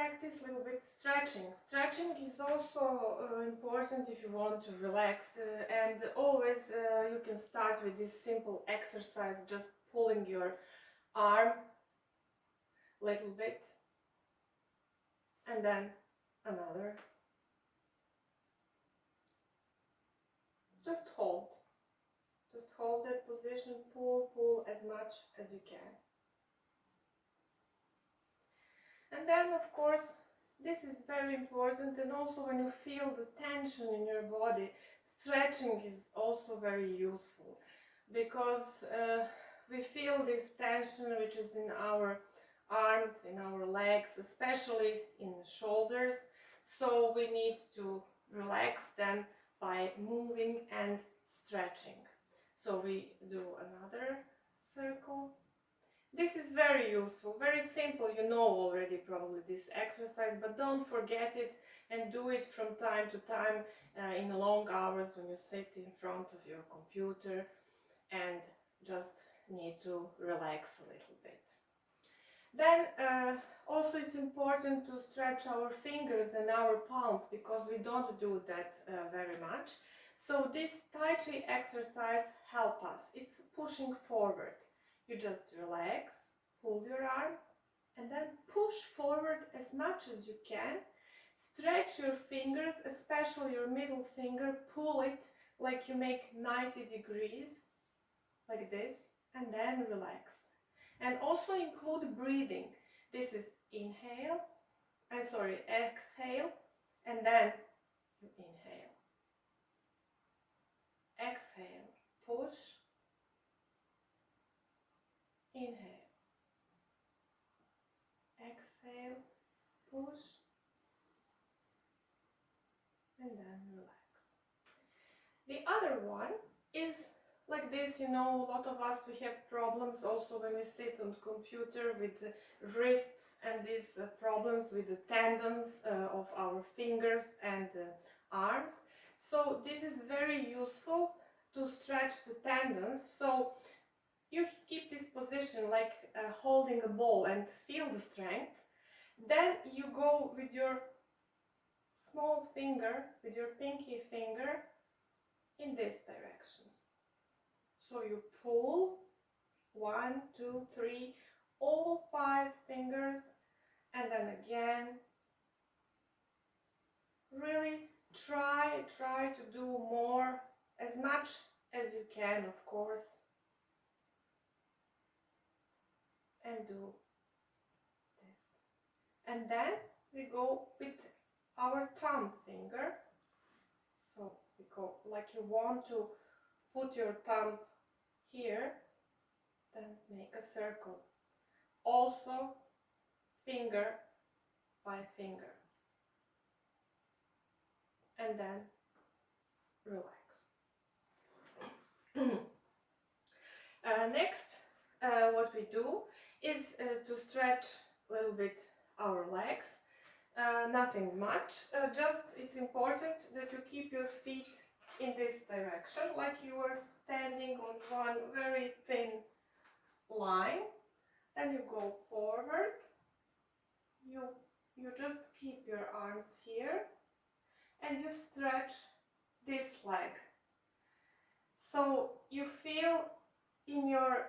practice a little bit stretching. Stretching is also important if you want to relax, and always you can start with this simple exercise, just pulling your arm a little bit and then another. Just hold that position, pull as much as you can. And then, of course, this is very important, and also when you feel the tension in your body, stretching is also very useful, because we feel this tension which is in our arms, in our legs, especially in the shoulders, so we need to relax them by moving and stretching. So we do another circle. This is very useful, very simple. You know already probably this exercise, but don't forget it and do it from time to time in long hours when you sit in front of your computer and just need to relax a little bit. Then also it's important to stretch our fingers and our palms, because we don't do that very much. So this Tai Chi exercise helps us. It's pushing forward. You just relax, pull your arms, and then push forward as much as you can. Stretch your fingers, especially your middle finger, pull it like you make 90 degrees, like this, and then relax. And also include breathing. This is exhale, and then you inhale. Exhale, push, inhale, exhale, push, and then relax. The other one is like this. You know, a lot of us, we have problems also when we sit on the computer with the wrists, and these problems with the tendons of our fingers and arms. So this is very useful to stretch the tendons. So you keep this position like holding a ball and feel the strength. Then you go with your small finger, with your pinky finger, in this direction. So you pull 1, 2, 3, all 5 fingers, and then again. Really try to do more, as much as you can, of course, and do this. And then we go with our thumb finger. So we go like you want to put your thumb here, then make a circle. Also finger by finger. And then relax. Next, what we do is to stretch a little bit our legs. Nothing much, just it's important that you keep your feet in this direction, like you are standing on one very thin line. Then you go forward. You just keep your arms here, and you stretch this leg. So you feel in your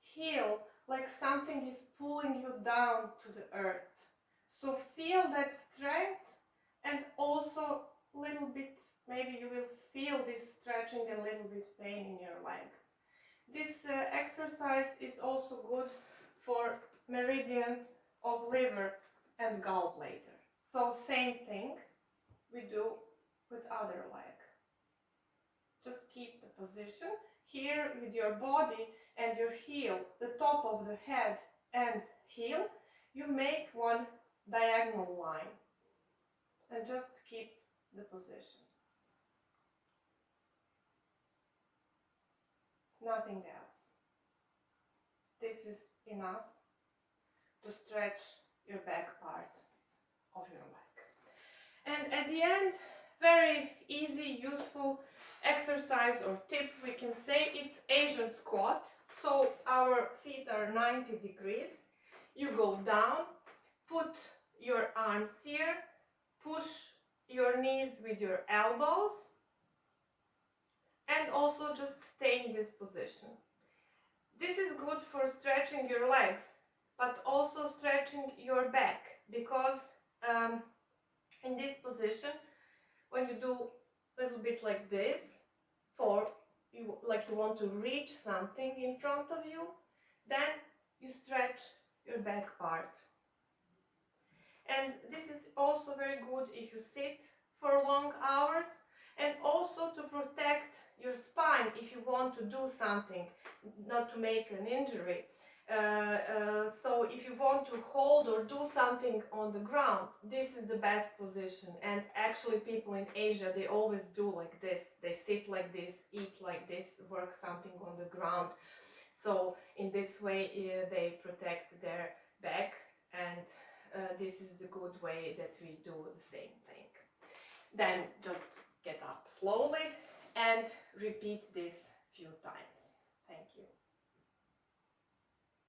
heel like something is pulling you down to the earth. So feel that strength, and also a little bit, maybe you will feel this stretching and a little bit pain in your leg. This exercise is also good for meridian of liver and gallbladder. So same thing we do with other leg. Just keep the position here with your body and your heel, the top of the head and heel. You make one diagonal line and just keep the position. Nothing else. This is enough to stretch your back part of your leg. And at the end, very easy, useful exercise or tip, we can say, it's Asian squat. So our feet are 90 degrees. You go down, put your arms here, push your knees with your elbows, and also just stay in this position. This is good for stretching your legs, but also stretching your back, because in this position, when you do a little bit like this, like you want to reach something in front of you, then you stretch your back part. And this is also very good if you sit for long hours, and also to protect your spine if you want to do something, not to make an injury. So if you want to hold or do something on the ground, this is the best position. And actually people in Asia, they always do like this. They sit like this, eat like this, work something on the ground. So in this way they protect their back, and this is the good way that we do the same thing. Then just get up slowly and repeat this few times. Thank you.